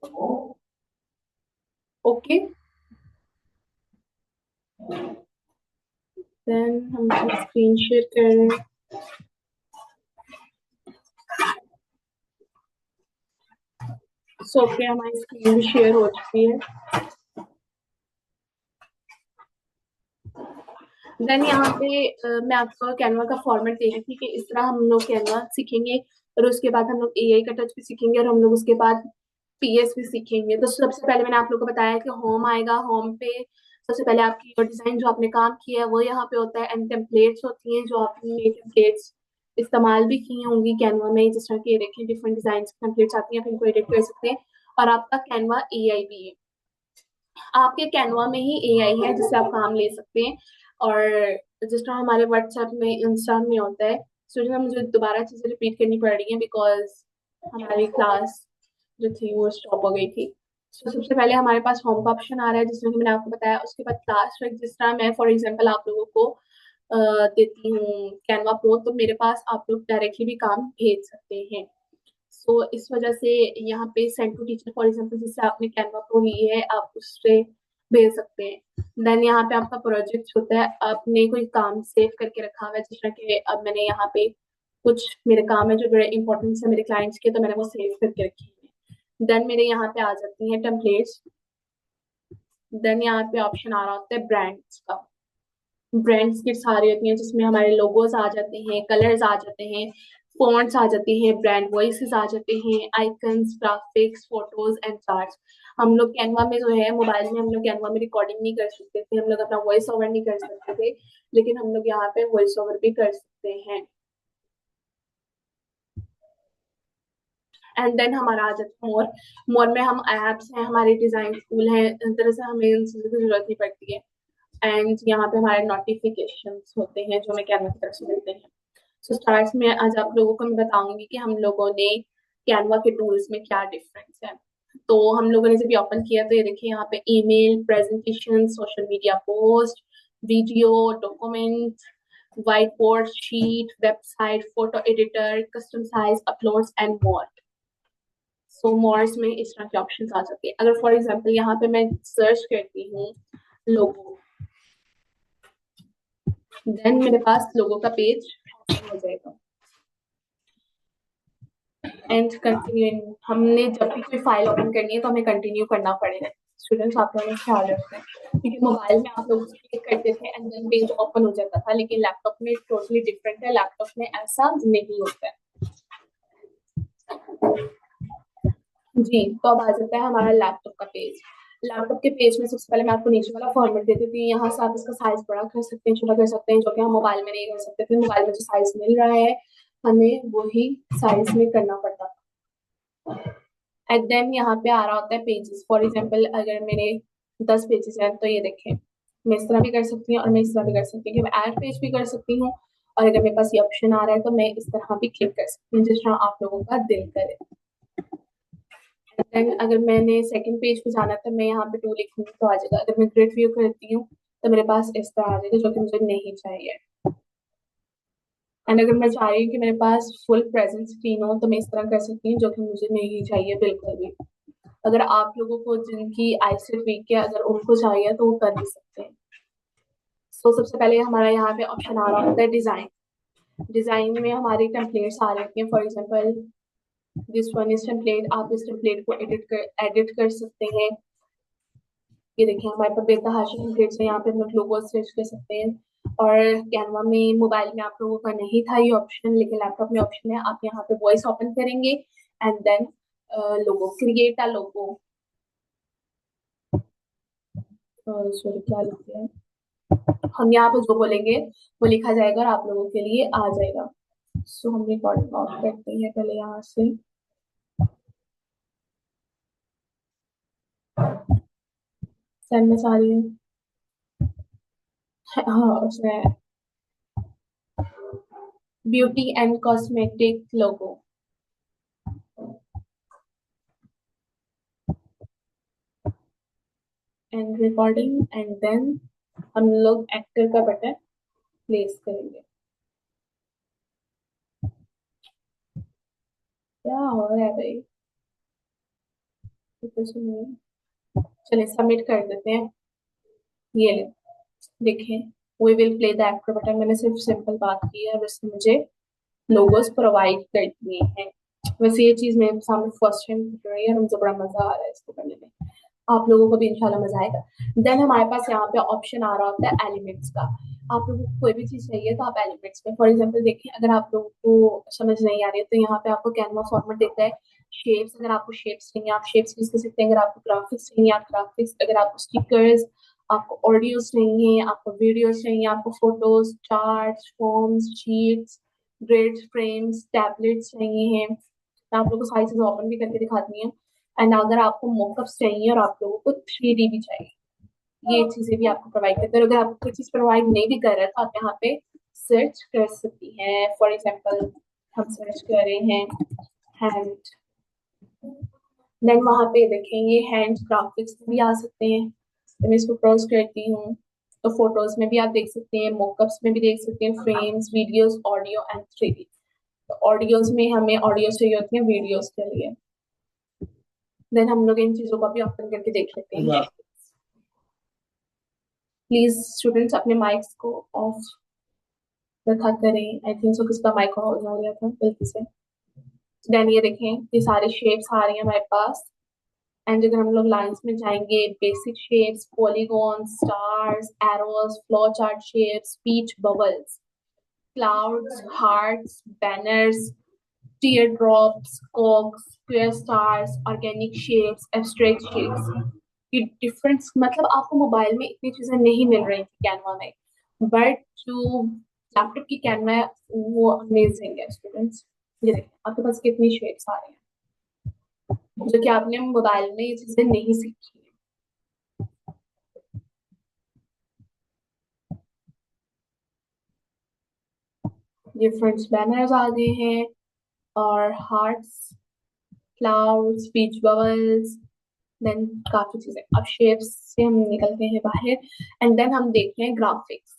Okay, then हम screen share कर रहे हैं। सो ओके, हमारी स्क्रीन भी शेयर हो चुकी है। देन यहाँ पे मैं आपको कैनवा का फॉर्मेट दे रही थी कि इस तरह हम लोग कैनवा सीखेंगे, और उसके बाद हम लोग एआई का टच भी सीखेंगे, और हम लोग उसके बाद पीएस भी सीखेंगे। तो सबसे पहले मैंने आप लोगों को बताया कि होम आएगा। होम पे सबसे पहले आपकी डिजाइन जो आपने काम किया है वो यहाँ पे होता है, एंड टेम्पलेट्स होती हैं जो आपने टेम्पलेट्स इस्तेमाल भी की होंगी कैनवा में। जिस तरह के देखिए डिफरेंट डिजाइन टेम्पलेट्स आती हैं, आप इनको एडिट कर सकते हैं। और आपका कैनवा एआई भी है, आपके कैनवा में ही एआई है जिससे आप काम ले सकते हैं। और जिस तरह हमारे व्हाट्सएप में, इंस्टा में होता है, स्टूडेंट, मुझे दोबारा चीजें रिपीट करनी पड़ रही है बिकॉज हमारी क्लास जो थी वो स्टॉप हो गई थी। तो सबसे पहले हमारे पास होम का ऑप्शन आ रहा है जिसमें कि मैंने आपको बताया। उसके बाद क्लास वर्क, जिस तरह मैं फॉर एग्जांपल आप लोगों को देती हूँ कैनवा प्रो, तो मेरे पास आप लोग डायरेक्टली भी काम भेज सकते हैं। सो इस वजह से यहाँ पे send to teacher for example जिससे आपने कैनवा प्रो ली है, आप उससे भेज सकते हैं। देन यहाँ पे आपका प्रोजेक्ट होता है, आपने कोई काम सेव करके रखा हुआ है, जिस तरह के अब मैंने यहाँ पे कुछ मेरे काम है जो बड़े इंपॉर्टेंट है मेरे क्लाइंट्स के, तो मैंने वो सेव करके रखी है। देन मेरे यहाँ पे आ जाती है टेम्पलेट्स। देन यहाँ पे ऑप्शन आ रहा होता है ब्रांड्स का। ब्रांड्स की सारी होती हैं जिसमें हमारे लोगोज आ जाते हैं, कलर्स आ जाते हैं, फॉन्ट्स आ जाते हैं, ब्रांड वॉइसेस आ जाते हैं, icons, graphics, photos and charts. हम लोग कैनवा में जो है, मोबाइल में हम लोग कैनवा में रिकॉर्डिंग नहीं कर सकते थे, हम लोग अपना वॉइस ओवर नहीं कर सकते थे, लेकिन हम लोग यहाँ पे वॉइस ओवर भी कर सकते हैं। एंड देन हमारा आ जाता है मोर। मोर में हम एप्स हैं, हमारे डिजाइन टूल हैं, इस तरह से हमें इन चीजों की जरूरत नहीं पड़ती है। एंड यहाँ पे हमारे नोटिफिकेशन होते हैं जो हमें कैनवा की तरफ से मिलते हैं। सो स्टार्ट में आज आप लोगों को मैं बताऊंगी कि हम लोगों ने कैनवा के टूल्स में क्या डिफरेंस है। तो हम लोगों ने जब ये ओपन किया तो ये देखिए यहाँ पे email, presentation, social media post, video, document, white board, sheet, website, photo editor, custom size, uploads and more. So mores में इस तरह के ऑप्शन आ जाते हैं। अगर फॉर एग्जाम्पल यहाँ पे मैं सर्च करती हूँ लोगो, देन मेरे पास लोगो का पेज हो जाएगा। एंड कंटिन्यू, हमने जब भी कोई फाइल ओपन करनी है तो हमें कंटिन्यू करना पड़ेगा। स्टूडेंट्स आप लोगों ने ख्याल रखना है, क्योंकि मोबाइल में आप लोग क्लिक करते थे एंड देन पेज ओपन हो जाता था, लेकिन लैपटॉप में टोटली डिफरेंट है, लैपटॉप में ऐसा नहीं होता है। जी, तो अब आ जाता है हमारा लैपटॉप का पेज। लैपटॉप के पेज में सबसे पहले मैं आपको नीचे वाला फॉर्मेट देती थी। यहाँ से आप इसका साइज बड़ा कर सकते हैं, छोटा कर सकते हैं, जो कि हम मोबाइल में नहीं कर सकते थे। मोबाइल में जो साइज मिल रहा है हमें वही साइज में करना पड़ता था। एंड देन यहाँ पे आ रहा होता है पेजेस। फॉर एग्जाम्पल अगर मेरे 10 पेजेस हैं तो ये देखें, मैं इस तरह भी कर सकती हूँ और मैं इस तरह भी कर सकती हूँ कि मैं ऐड पेज भी कर सकती हूँ, और अगर मेरे पास ये ऑप्शन आ रहा है तो मैं इस तरह भी क्लिक कर सकती हूँ जिस तरह आप लोगों का दिल करे। देन अगर मैंने सेकंड पेज पे जाना है तो मैं यहाँ पे टू लिखूंगी तो आ जाएगा। अगर मैं ग्रिड व्यू करती हूँ तो मेरे पास इस तरह आ जाएगा, जो कि मुझे नहीं चाहिए। एंड अगर मैं चाह रही हूँ कि मेरे पास फुल प्रेजेंट स्क्रीन हो तो मैं इस तरह कर सकती हूँ, जो कि मुझे नहीं चाहिए बिल्कुल भी। अगर आप लोगों को जिनकी आई सिर्फ वीक है अगर उनको चाहिए तो वो कर भी सकते हैं। तो सबसे पहले हमारा यहाँ पे ऑप्शन आ रहा होता है डिजाइन। डिजाइन में हमारी टेम्पलेट्स आ रही हैं। For example this one is template, आप इस टेम्पलेट को एडिट कर सकते हैं। ये देखिए हमारे पास बेतहाशा टेम्पलेट्स है, यहाँ पे हम लोग लोगो स्विच कर सकते हैं। और कैनवा में, मोबाइल में आप लोगों का नहीं था ये ऑप्शन, लेकिन लैपटॉप में ऑप्शन है। आप यहाँ पे वॉइस ओपन करेंगे and then logo, create a logo, sorry क्या लिखते हैं हम यहाँ पे, जो बोलेंगे वो लिखा जाएगा और आप लोगों के लिए आ जाएगा। सो हम रिकॉर्डिंग ऑफ करते हैं पहले यहाँ से। सेंड में सारी हाँ उसमें beauty and cosmetic logo and recording, and then हम लोग एक्टर का बटन प्लेस करेंगे। क्या हो रहा है भाई? चलिए सबमिट कर देते हैं। ये ले देखें, we will play the actor button, मैंने सिर्फ सिंपल बात की है और उसने मुझे लोगोस प्रोवाइड कर दिए हैं। वैसे ये चीज मेरे सामने फर्स्ट टाइम कर रही है और मुझे बड़ा मजा आ रहा है इसको करने में। आप लोगों को भी इंशाल्लाह मजा आएगा। देन हमारे पास यहाँ पे ऑप्शन आ रहा होता है एलिमेंट्स का। आप लोगों को कोई भी चीज चाहिए तो आप एलिमेंट्स में, फॉर एग्जांपल देखिए, अगर आप लोगों को समझ नहीं आ रही है तो यहाँ पे आपको कैनवा फॉर्मेट दिखता है। शेप्स, अगर आपको शेप्स चाहिए आप शेप्स यूज कर सकते हैं। अगर आपको ग्राफिक्स चाहिए आप ग्राफिक्स, अगर आपको स्टिकर्स, आपको ऑडियोज चाहिए, आपको वीडियोज चाहिए, आपको photos, charts, forms, sheets, grid, frames, tablets चाहिए हैं, मैं आप लोगों को सारी चीजें ओपन भी करके दिखाती हूँ। एंड अगर आपको मॉकअप्स चाहिए और आप लोगों को 3D भी चाहिए, ये चीजें भी आपको प्रोवाइड करते हैं। और अगर आपको कोई चीज प्रोवाइड नहीं भी कर रहा है तो आप यहाँ पे सर्च कर सकती हैं। फॉर एग्जाम्पल हम सर्च कर रहे हैं हैंड, देन वहां पे देखेंगे हैंड ग्राफिक्स भी आ सकते हैं, तो मैं इसको ब्राउज करती हूँ। तो फोटोज में भी आप देख सकते हैं, मॉकअप्स में भी देख सकते हैं, frames, videos, audio and 3D। तो ऑडियोज में हमें ऑडियो चाहिए होती है वीडियोस के लिए। देन हम लोग इन चीजों को भी ओपन करके देख लेते हैं। प्लीज स्टूडेंट्स अपने माइक्स को ऑफ रखा करें। आई थिंक सो किसका माइक ऑन हो गया था गलती से। देन ये देखें, ये सारे शेप्स आ रही हैं हमारे पास। एंड अगर हम लोग लाइंस में जाएंगे, basic shapes, polygon, stars, arrows, flow chart shapes, speech bubbles, clouds, hearts, banners, tear drops, cogs, square stars, organic shapes, abstract shapes. ये डिफरेंस मतलब आपको मोबाइल में इतनी चीजें नहीं मिल रही थी कैनवा में, बट जो लैपटॉप की कैनवा है वो अमेजिंग है स्टूडेंट्स। ये देखिए आपके पास कितनी शेप्स आ रही हैं जो कि आपने मोबाइल में ये चीजें नहीं सीखी है। ये फ्रेंड्स बैनर्स आ गए हैं और hearts, cloud, speech bubbles, then काफी चीजें। अब शेप्स से हम निकलते हैं बाहर एंड देन हम देखते हैं ग्राफिक्स।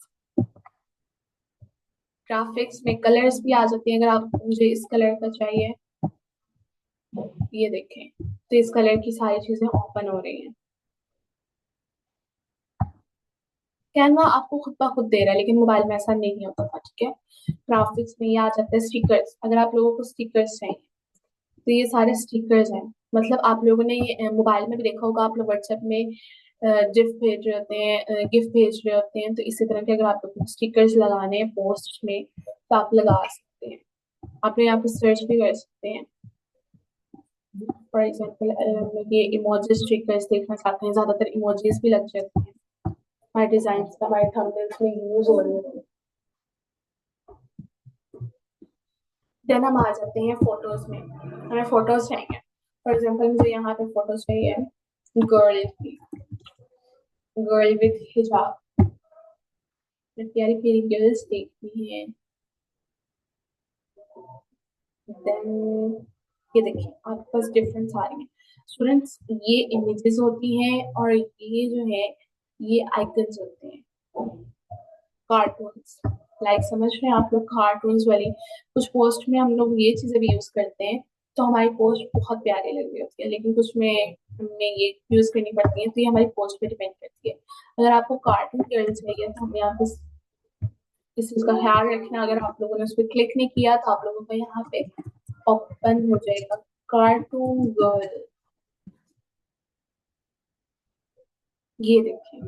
ग्राफिक्स में कलर्स भी आ जाते हैं। अगर आप मुझे इस कलर का चाहिए, ये देखें, तो इस कलर की सारी चीजें ओपन हो रही हैं। कैनवा आपको खुद ब खुद दे रहा है लेकिन मोबाइल में ऐसा नहीं होता था, ठीक है। ग्राफिक्स में ये आ जाता है स्टिकर्स। अगर आप लोगों को स्टिकर्स चाहिए तो ये सारे स्टिकर्स हैं। मतलब आप लोगों ने ये मोबाइल में भी देखा होगा, आप लोग व्हाट्सएप में जिफ भेज रहे होते हैं, गिफ्ट भेज रहे होते हैं, तो इसी तरह के अगर आप लोग स्टिकर्स लगाने हैं पोस्ट में तो आप लगा सकते हैं। आप लोग यहाँ पे सर्च भी कर सकते हैं। फॉर एग्जाम्पल ये इमोजी स्टिकर्स देखना चाहते हैं, ज्यादातर इमोजीज भी लग जाते हैं हमारे डिजाइन में, हमारे थंबनेल्स में यूज हो रहे हैं। देन हम आ जाते हैं फोटोज में। हमें फोटोज चाहिए, फॉर एग्जाम्पल मुझे यहाँ पे फोटोज चाहिए गर्ल की, गर्ल विथ हिजाब, प्यारी प्यारी गर्ल्स देखती हैं। देन ये देखिए आपके पास डिफरेंस आ रही है स्टूडेंट्स। ये इमेजेस होती हैं और ये जो है ये आइकन्स होते हैं, कार्टून्स। लाइक समझ रहे हैं आप लोग, कार्टून्स वाली कुछ पोस्ट में हम लोग ये चीजें भी यूज करते हैं तो हमारी पोस्ट बहुत प्यारी लग रही होती है, लेकिन कुछ में हमें ये यूज करनी पड़ती है तो ये हमारी पोस्ट पे डिपेंड करती है। अगर आपको कार्टून गर्ल चाहिए तो हम यहाँ पे इस चीज का ख्याल रखना, अगर आप लोगों ने उस पर क्लिक नहीं किया तो आप लोगों को यहाँ पे ओपन हो जाएगा कार्टून गर्ल। ये देखिए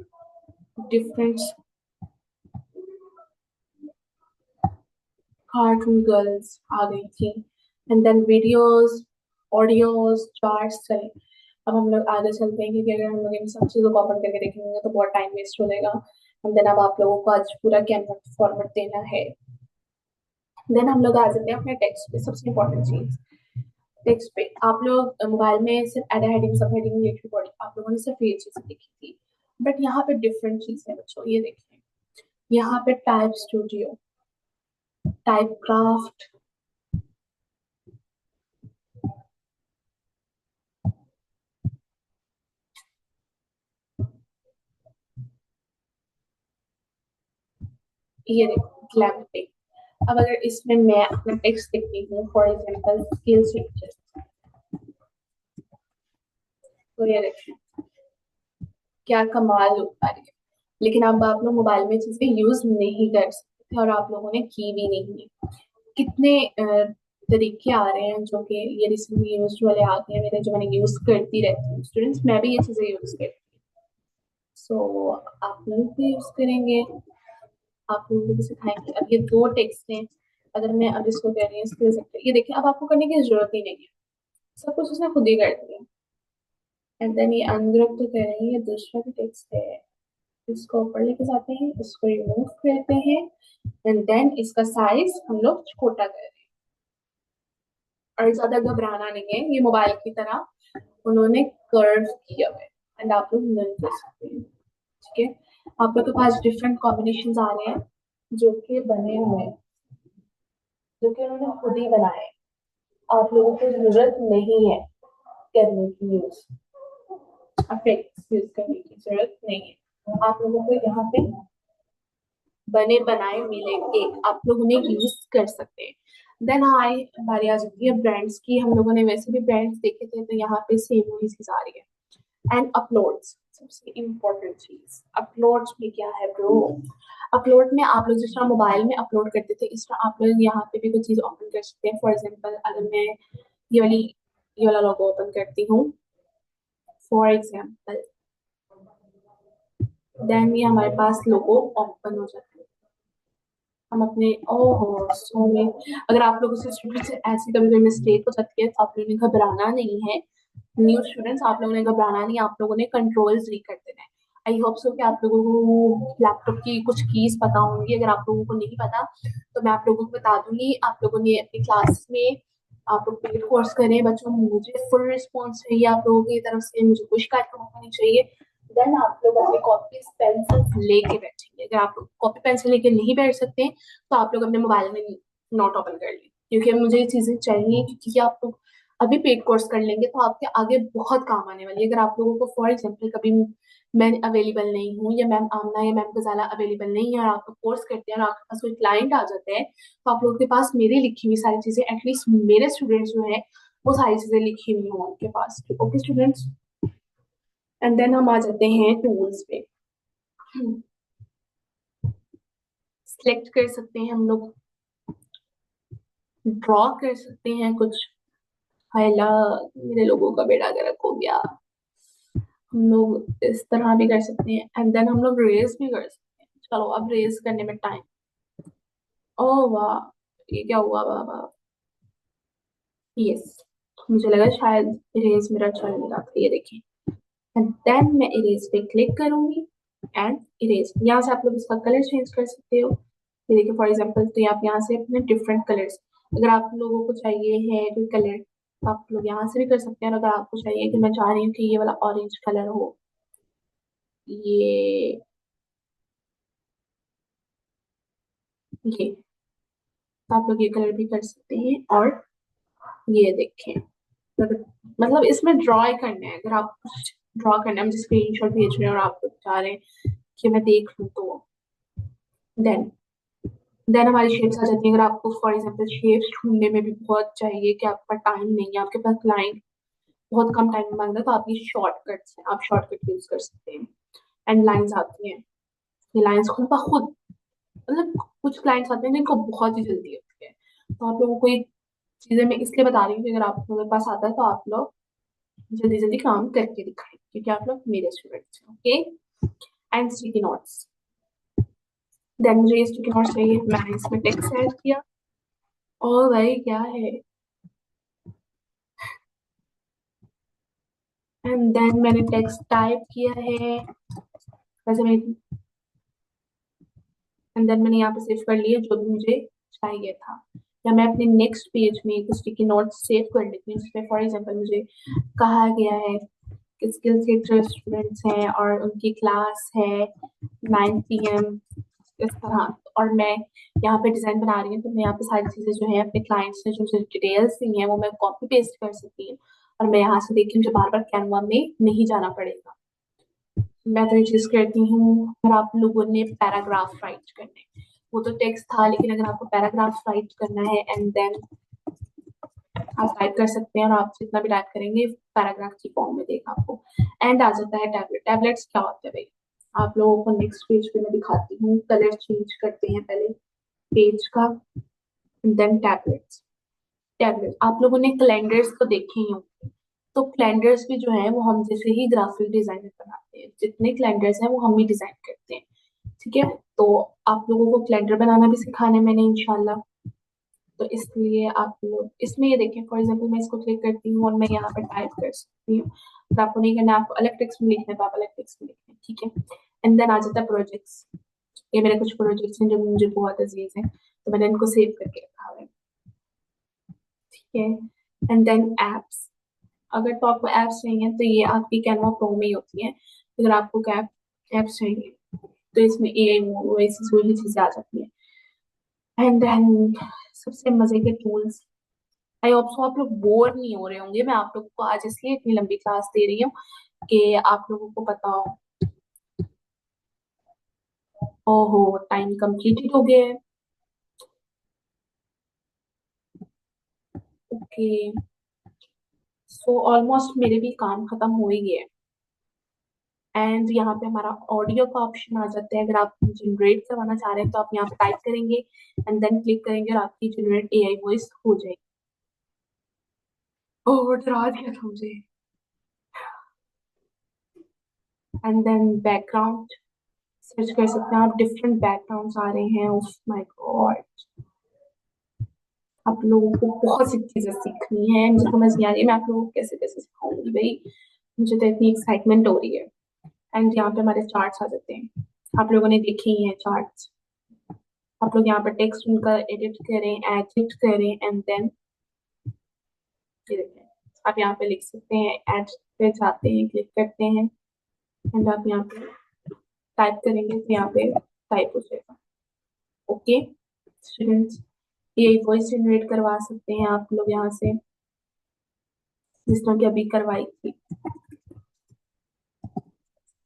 डिफरेंट कार्टून गर्ल्स आ गई थी। And then videos, audios, charts चले। अब हम लोग आगे चलते हैं क्योंकि अगर हम लोग इन सब चीजों को ओपन करके देखेंगे तो बहुत टाइम वेस्ट हो जाएगा। एंड देन अब आप लोगों को आज पूरा कैनवा फॉर्मेट देना है। देन हम लोग आ जाते हैं अपने टेक्स्ट पे। सबसे इम्पोर्टेंट चीज टेक्स्ट पे, आप लोग मोबाइल में सिर्फ एड हेडिंग, सब हेडिंग, लेटर बॉडी आप लोगों ने सिर्फ ये चीजें देखी थी, बट यहाँ पे डिफरेंट चीज है बच्चों। ये देखिए यहाँ पे टाइप स्टूडियो, टाइप क्राफ्ट, ये देखो ग्लैमटिक। अब अगर इसमें मैं अपना टेक्स्ट लिखती हूँ, फॉर एग्जाम्पल स्किल्स, तो ये देखें क्या कमाल लुक आ रही है। लेकिन अब आप लोग मोबाइल में चीजें यूज नहीं कर सकते और आप लोगों ने की भी नहीं है। कितने तरीके आ रहे हैं जो कि ये रिसेंटली यूज वाले आते हैं मेरे, जो मैंने यूज करती रहती हूँ स्टूडेंट्स, मैं भी ये चीजें यूज करती हूँ। सो आप लोग भी यूज करेंगे, आप लोगों को भी सिखाएंगे। अब ये दो टेक्स्ट हैं, अगर मैं अब इसको कह रही हूँ स्किल सेक्टर, ये देखिए अब आपको करने की जरूरत ही नहीं है, सब कुछ उसने खुद ही कर दिया। एंड देन ये अंदर तो कह रही है, ये दूसरा भी टेक्स्ट है, इसको ऊपर लेके जाते हैं, इसको रिमूव करते हैं, एंड देन इसका साइज हम लोग छोटा कर रहे हैं। और ज्यादा घबराना नहीं है, ये मोबाइल की तरह उन्होंने कर्व किया हुआ है एंड आप लोग लर्न कर सकते हैं। ठीक है, आप लोग के पास डिफरेंट कॉम्बिनेशन आ रहे हैं जो कि बने हुए हैं, जो कि उन्होंने खुद ही बनाए हैं। आप लोगों को जरूरत नहीं है करने की यूज, अफेक्ट्स यूज करने की जरूरत नहीं है। आप लोगों को यहाँ पे बने बनाए मिलेंगे, आप लोग उन्हें यूज कर सकते हैं। देन आई बारी आ जाती है ब्रांड्स की। हम लोगों ने वैसे भी ब्रांड्स देखे थे, तो यहाँ पे सेम वही चीज आ रही है। एंड अपलोड्स, सबसे इम्पोर्टेंट चीज अपलोड्स में क्या है ब्रो। अपलोड में आप लोग जिस तरह मोबाइल में अपलोड करते थे, इस तरह आप लोग यहाँ पे भी कुछ चीज ओपन कर सकते हैं। फॉर एग्जाम्पल अगर मैं ये वाली ये वाला लोगो ओपन करती हूँ फॉर एग्जाम्पल, देन ये हमारे पास लोगो ओपन हो जाता है। हम अपने ओहो सो में, अगर आप लोगों से स्टूडेंट से ऐसी कभी कोई मिस्टेक हो सकती है तो आप लोगों ने घबराना नहीं है। न्यू स्टूडेंट्स, आप लोगों ने घबराना नहीं, आप लोगों ने कंट्रोल्स री कर देना है। आई होप सो कि आप लोगों को लैपटॉप की कुछ कीज पता होंगी। अगर आप लोगों को नहीं पता तो मैं आप लोगों को बता दूंगी। आप लोगों ने अपनी क्लास में आप लोग पेड कोर्स करें बच्चों, मुझे फुल रिस्पॉन्स चाहिए आप लोगों की तरफ से, मुझे कोई शिकायत का मौका नहीं चाहिए। देन आप लोग अपनी कॉपी पेंसिल लेके बैठेंगे। अगर आप लोग कॉपी पेंसिल लेके नहीं बैठ सकते तो आप लोग अपने मोबाइल में नोट ओपन कर लें, क्योंकि मुझे ये चीजें चाहिए, क्योंकि आप लोग अभी पेड कोर्स कर लेंगे तो आपके आगे बहुत काम आने वाली है। अगर आप लोगों को फॉर एग्जाम्पल कभी मैं अवेलेबल नहीं हूँ या मैम आमना या मैम गजाला अवेलेबल नहीं है और आप कोर्स करते हैं और आपके पास कोई क्लाइंट आ जाते हैं, तो आप लोगों के पास मेरी लिखी हुई सारी चीजें, एटलीस्ट मेरे स्टूडेंट्स जो है वो सारी चीजें लिखी हुई हों उनके पास। ओके स्टूडेंट्स, एंड देन हम आ जाते हैं टूल्स पे। सिलेक्ट कर सकते हैं हम लोग, ड्रॉ कर सकते हैं कुछ। हायला मेरे लोगों का बेड़ा गर्क हो गया। हम लोग इस तरह भी कर सकते हैं एंड देन हम लोग रेस भी कर सकते हैं। चलो अब रेस करने में टाइम, ओह वाह ये क्या हुआ बाबा, यस मुझे लगा शायद इरेज मेरा चल नहीं रहा था। ये देखिए, एंड देन मैं इरेज पे क्लिक करूंगी एंड इरेज। यहाँ से आप लोग इसका कलर चेंज कर सकते हो। ये देखिए फॉर एग्जांपल, तो आप यहाँ से अपने डिफरेंट कलर्स, अगर आप लोगों को चाहिए है कोई कलर तो आप लोग यहाँ से भी कर सकते हैं। और अगर आपको चाहिए कि मैं चाह रही हूँ कि ये वाला ऑरेंज कलर हो, ये ये तो आप लोग ये कलर भी कर सकते हैं। और ये देखें, मतलब इसमें ड्रॉ करना है। अगर आप कुछ ड्रॉ करना है, मुझे स्क्रीन शॉट भेज रहे हैं और आप लोग चाह रहे हैं कि मैं देख लूँ, तो देन हमारी शेप्स आ जाती है। अगर आपको फॉर एग्जांपल शेप्स ढूंढने में भी बहुत चाहिए कि आपका टाइम नहीं है, आपके पास क्लाइंट बहुत कम टाइम में मांग रहा है, तो आप ये शॉर्टकट्स हैं, आप शॉर्टकट यूज कर सकते हैं। एंड लाइंस आती हैं, ये लाइंस खुद ब खुद, मतलब कुछ क्लाइंट्स आते हैं जिनको बहुत ही जल्दी होती है, तो आप लोगों को ये चीजें मैं इसलिए बता रही हूँ कि अगर आप लोगों के पास आता है तो आप लोग जल्दी जल्दी काम करके दिखाएं, क्योंकि आप लोग मेरे स्टूडेंट्स हैं। Okay, and sticky notes, then मुझे ये स्टिकी नोट्स चाहिए, मैंने इसमें टेक्स्ट ऐड किया। और भाई क्या है, एंड देन मैंने टेक्स्ट टाइप किया है वैसे मैं, एंड देन मैंने यहाँ पे सेव कर लिया जो भी मुझे चाहिए था। या मैं अपने नेक्स्ट पेज में एक स्टिकी नोट सेव कर लेती हूँ, जिसमें फॉर एग्जांपल मुझे कहा गया है कि स्किल सेक्टर स्टूडेंट्स हैं और उनकी क्लास है 9 PM इस तरह, और मैं यहाँ पे डिजाइन बना रही हूँ, तो मैं यहाँ पे सारी चीजें जो है अपने क्लाइंट्स ने जो मुझे डिटेल्स दी हैं वो मैं कॉपी पेस्ट कर सकती हूँ और मैं यहाँ से देखी, मुझे बार बार कैनवा में नहीं जाना पड़ेगा। मैं तो ये चीज करती हूँ। अगर आप लोगों ने पैराग्राफ राइट करने, वो तो टेक्स्ट था, लेकिन अगर आपको पैराग्राफ राइट करना है एंड देन आप टाइप कर सकते हैं और आप जितना भी टाइप करेंगे पैराग्राफ की फॉर्म में देगा आपको। एंड आ जाता है टैबलेट। टैबलेट्स क्या होते हैं भाई, आप लोगों को नेक्स्ट पेज पे मैं दिखाती हूँ। कलर चेंज करते हैं पहले पेज का, देन टैबलेट्स। टैबलेट आप लोगों ने कैलेंडर्स तो देखे ही होंगे, तो कैलेंडर्स भी जो है वो हम जैसे ही ग्राफिक डिजाइनर बनाते हैं, जितने कैलेंडर्स हैं वो हम ही डिजाइन करते हैं। ठीक है, तो आप लोगों को कैलेंडर बनाना भी सिखाने मैंने इंशाल्लाह। तो इसलिए आप लोग इसमें ये देखें, फॉर एग्जांपल मैं इसको क्लिक करती हूँ और मैं यहाँ पर टाइप कर सकती हूँ। तो आपको नहीं करना, आपको अलग टेक्स्ट में लिखना है तो आप अलग टेक्स्ट में लिखें, ठीक है। एंड देन आ जाता है प्रोजेक्ट्स। ये मेरे कुछ प्रोजेक्ट्स हैं जो मुझे बहुत अजीज हैं, तो मैंने इनको सेव करके रखा हुआ है, ठीक है। And then apps. अगर तो आपको एप्स चाहिए तो ये आपकी कैनवा प्रो में ही होती है। अगर आपको कैप एप्स चाहिए तो इसमें ए वैसी वही चीजें आ जाती है। एंड देन सबसे मजे के टूल्स। आई होप सो आप लोग बोर नहीं हो रहे होंगे। मैं आप लोगों को आज इसलिए इतनी लंबी क्लास दे रही हूँ कि आप लोगों को पता हो। ओहो, टाइम कंप्लीटेड हो गया है। ओके, सो ऑलमोस्ट मेरे भी काम खत्म हो ही गया है। एंड यहाँ पे हमारा ऑडियो का ऑप्शन आ जाता है। अगर आप जनरेट करवाना चाह रहे हैं तो आप यहाँ पे टाइप करेंगे एंड देन क्लिक करेंगे और आपकी जनरेट एआई वॉइस हो जाएगी। ओह, डरा दिया था मुझे। एंड देन बैकग्राउंड सर्च कर सकते हैं आप, डिफरेंट बैकग्राउंड्स आ रहे हैं। उफ माय गॉड, आप लोगों को बहुत सी चीजें सीखनी है, मुझे समझ नहीं आ रही है मैं आप लोगों को कैसे कैसे सिखाऊंगी भाई। मुझे तो इतनी एक्साइटमेंट हो रही है। एंड यहाँ पे हमारे चार्ट्स आ जाते हैं। आप लोगों ने देखे ही हैं चार्ट्स। आप लोग यहाँ पर टेक्स्ट उनका एडिट करें, एडिट करें एंड देन ये देखें, आप यहाँ पे लिख सकते हैं। एड पे जाते हैं, क्लिक करते हैं एंड आप यहाँ पे टाइप करेंगे तो यहाँ पे टाइप हो जाएगा। ओके स्टूडेंट्स, ये वॉइस जनरेट करवा सकते हैं आप लोग यहाँ से, जिस तरह की अभी करवाई थी।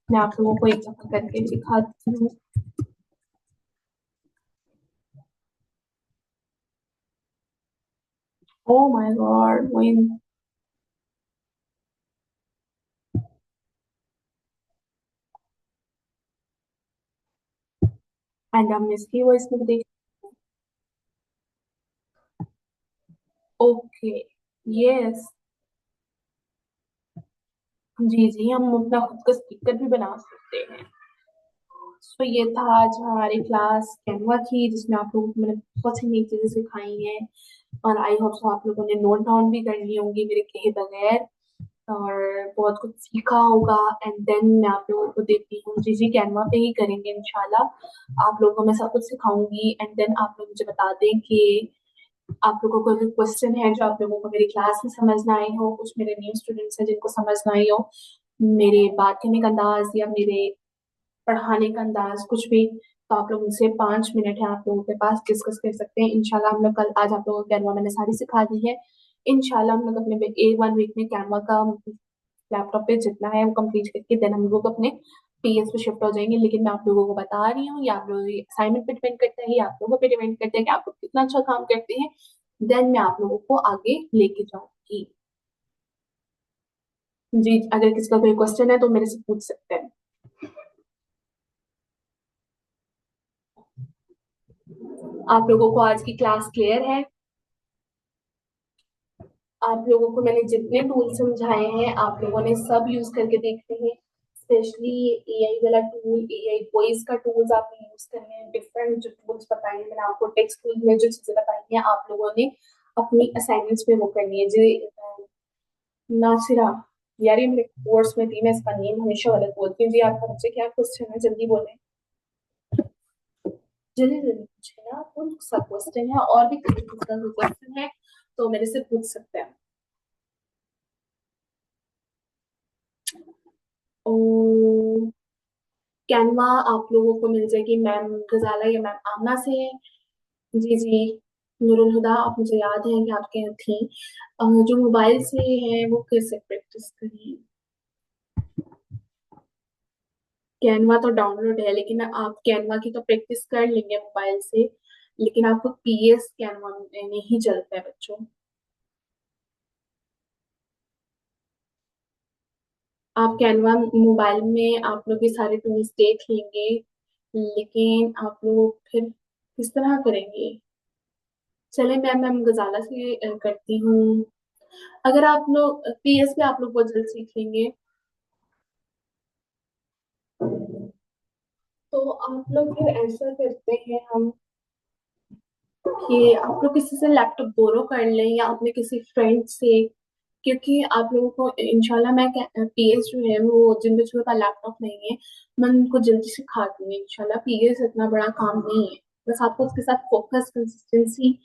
मैं आप लोगों को एक दफा करके दिखाती हूँ। Oh my God, when and हम इसकी वॉइस में देख। ओके, यस, जी जी, हम अपना खुद का स्टिकर भी बना सकते हैं। तो ये था आज हमारी क्लास कैनवा की, जिसमें आप लोगों को मैंने बहुत सी नई चीजें सिखाई हैं और आई होप सो आप लोगों ने नोट डाउन भी कर ली होंगी मेरे कहे बगैर और बहुत कुछ सीखा होगा। एंड देन मैं आप लोगों को देती हूँ, जी जी कैनवा पे ही करेंगे इंशाल्लाह। आप लोगों को मैं सब कुछ सिखाऊंगी एंड देन आप लोग मुझे बता दें कि आप लोगों को कोई क्वेश्चन है जो आप लोगों को मेरी क्लास में समझ ना आई हो, कुछ मेरे न्यू स्टूडेंट्स हैं जिनको समझ ना आई हो, मेरे बात करने का अंदाज या मेरे पढ़ाने का अंदाज कुछ भी, तो आप लोग उनसे 5 मिनट है आप लोगों के पास, डिस्कस कर सकते हैं इंशाल्लाह। हम लोग कल आज आप लोगों को कैनवा मैंने सारी सिखा दी है। इंशाल्लाह हम लोग अपने वन वीक में कैनवा का लैपटॉप पे जितना है वो कंप्लीट करके देन हम लोग अपने पीएस पे शिफ्ट हो जाएंगे। लेकिन मैं आप लोगों को बता रही हूँ, ये आप लोगों की असाइनमेंट पे डिपेंड करता है, ये आप लोगों पे डिपेंड करता है कि आप लोग कितना अच्छा काम करते हैं। देन मैं आप लोगों को आगे लेके जाऊंगी। जी, अगर किसी का कोई क्वेश्चन है तो मेरे से पूछ सकते हैं। आप लोगों को आज की क्लास क्लियर है? आप लोगों को मैंने जितने टूल समझाए हैं आप लोगों ने सब यूज करके देखने हैं। स्पेशली एआई वाला टूल, एआई वॉइस का टूल्स आपने यूज करने हैं। डिफरेंट जो टूल्स बताए हैं मैंने आपको, टेक्स्ट टूल में जो चीजें बताई हैं आप लोगों ने अपनी असाइनमेंट्स में वो करनी है जी। नासिरा, यार ये मेरे कोर्स में थी, मैं इसका नेम हमेशा गलत बोलती हूँ जी। आपका मुझसे क्या क्वेश्चन है, जल्दी बोले, जल्दी जल्दी पूछे ना। कौन सा क्वेश्चन है, और भी किसी का क्वेश्चन है तो मेरे से पूछ सकते हैं। ओ, कैनवा आप लोगों को मिल जाएगी मैम गजाला या मैम आमना से। जी जी, नूरुल हुदा, आप मुझे याद है कि आपके यहाँ थी। जो मोबाइल से है वो कैसे प्रैक्टिस करें? कैनवा तो डाउनलोड है, लेकिन आप कैनवा की तो प्रैक्टिस कर लेंगे मोबाइल से, लेकिन आपको पीएस कैनवा में नहीं चलता है बच्चों। आप कैनवा मोबाइल में आप लोग ये सारे टूल्स देख लेंगे, लेकिन आप लोग फिर किस तरह करेंगे? चले मैम गजाला से करती हूँ। अगर आप लोग पीएस पे आप लोग बहुत जल्द सीख लेंगे, तो आप लोग फिर ऐसा करते हैं हम कि आप लोग किसी से लैपटॉप बोरो कर लें या अपने किसी फ्रेंड से, क्योंकि आप लोगों को इंशाल्लाह मैं पीएस जो है वो जिन बच्चों के पास लैपटॉप नहीं है मैं उनको जल्दी सिखा दूंगी इंशाल्लाह। पीएस इतना बड़ा काम नहीं है, बस आपको उसके साथ फोकस, कंसिस्टेंसी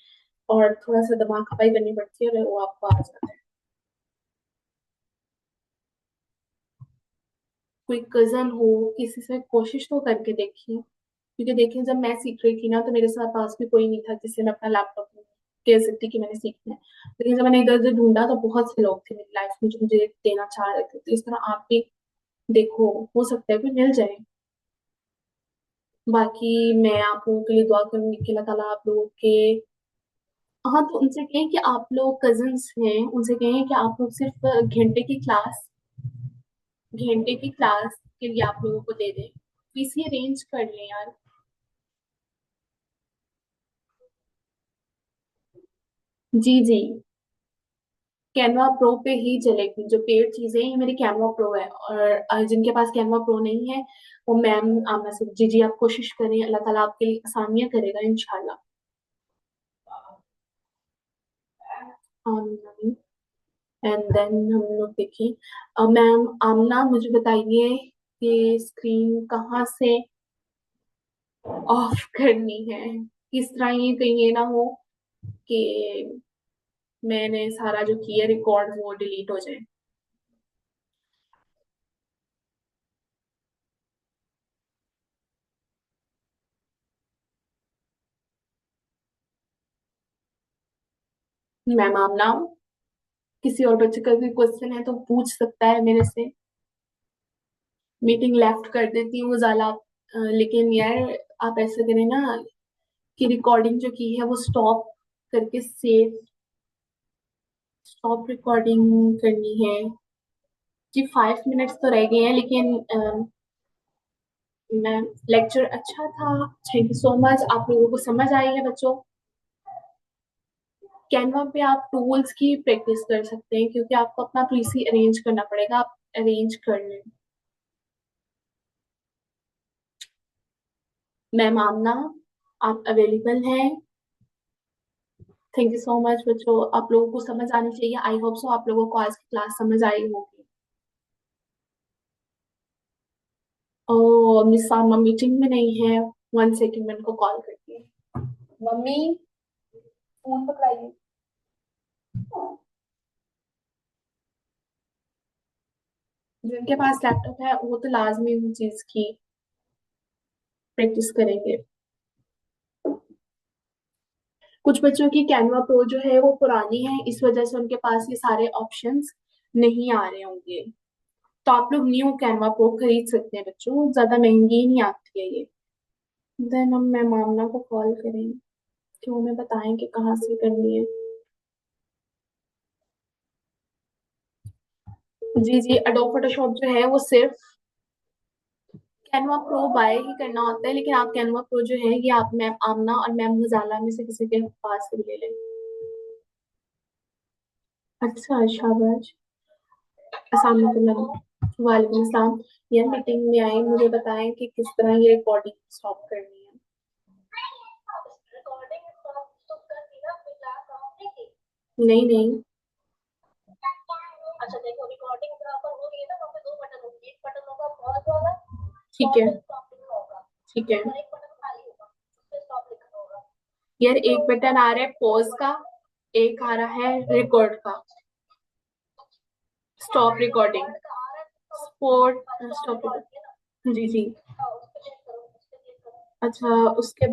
और थोड़ा सा दिमाग खपाई करनी पड़ती है और वो आपको आ जाता है। कोई कजन हो, किसी से कोशिश तो करके देखिए, क्योंकि देखिए जब मैं सीख रही थी ना तो मेरे साथ पास भी कोई नहीं था जिससे मैं अपना लैपटॉप कह सकती कि मैंने सीखना है। लेकिन जब मैंने इधर उधर ढूंढा तो बहुत से लोग थे मेरी लाइफ में जो मुझे देना चाह रहे थे, तो इस तरह आप भी देखो, हो सकता है कि मिल जाए। बाकी मैं आप लोगों के लिए दुआ करूंगी कि अल्लाह ताला आप लोगों के, हाँ तो उनसे कहें कि आप लोग कजिन्स हैं, उनसे कहें कि आप लोग सिर्फ घंटे की क्लास के लिए आप लोगों को दे दें, पीसी अरेंज कर लें यार। जी जी, कैनवा प्रो पे ही चलेगी, जो पेड चीजें हैं ये मेरी कैनवा प्रो है, और जिनके पास कैनवा प्रो नहीं है वो मैम आमना से, जी जी आप कोशिश करें, अल्लाह ताला आपके लिए आसानियां करेगा इंशाल्लाह। आमीन आमीन। एंड देन हम लोग देखें, मैम आमना मुझे बताइए कि स्क्रीन कहाँ से ऑफ करनी है, किस तरह, ये कहीं ये ना हो कि मैंने सारा जो किया रिकॉर्ड वो डिलीट हो जाए। मैम आमना, किसी और बच्चे का भी क्वेश्चन है तो पूछ सकता है मेरे से। मीटिंग लेफ्ट कर देती हूँ ज़ाला, लेकिन यार आप ऐसे करें ना कि रिकॉर्डिंग जो की है वो स्टॉप करके सेव, स्टॉप रिकॉर्डिंग करनी है। जी 5 मिनट्स तो रह गए हैं, लेकिन मैम लेक्चर अच्छा था, थैंक यू सो मच, आप लोगों को समझ आई है बच्चों। कैनवा पे आप टूल्स की प्रैक्टिस कर सकते हैं, क्योंकि आपको अपना पीसी अरेंज करना पड़ेगा, आप अरेंज कर लें। मैम आमना, आप अवेलेबल हैं? थैंक यू सो मच बच्चों, आप लोगों को समझ आनी चाहिए, आई होप सो आप लोगों को आज की क्लास समझ आई होगी। ओ मिस सामा मीटिंग में नहीं है, 1 सेकेंड में उनको कॉल करती है। मम्मी फोन पकड़ाइए। जिनके पास लैपटॉप है वो तो लाजमी उन चीज की प्रैक्टिस करेंगे। कुछ बच्चों की कैनवा प्रो जो है वो पुरानी है, इस वजह से उनके पास ये सारे ऑप्शंस नहीं आ रहे होंगे। तो आप लोग न्यू कैनवा प्रो खरीद सकते हैं बच्चों, ज्यादा महंगी नहीं आती है ये। देन हम मैं मामला को कॉल करें कि वो हमें बताएं कि कहाँ से करनी है। जी जी, एडोब फोटोशॉप जो है वो सिर्फ कैनवा प्रो बाय ही करना होता है, लेकिन आप कैनवा प्रो जो है ये आप मैम आमना और मैम मुजाला में से किसी के पास से भी ले लें। अच्छा शाबाश। अस्सलाम वालेकुम। वालेकुम अस्सलाम। यार मीटिंग में आई, मुझे बताएं कि किस तरह ये रिकॉर्डिंग स्टॉप करनी है। नहीं नहीं। अच्छा देखो, रिकॉर्डिंग बराबर हो रही है ना, वहाँ पे दो बटन होंगे, एक बटन होगा पॉज वाला, ठीक है, स्टॉप लिखा होगा, ठीक है, और एक बटन खाली होगा उस पे स्टॉप लिखा होगा। यार एक बटन आ रहा है पॉज का, एक आ रहा है रिकॉर्ड का, स्टॉप रिकॉर्डिंग, स्पॉट स्टॉप। जी जी। अच्छा उसके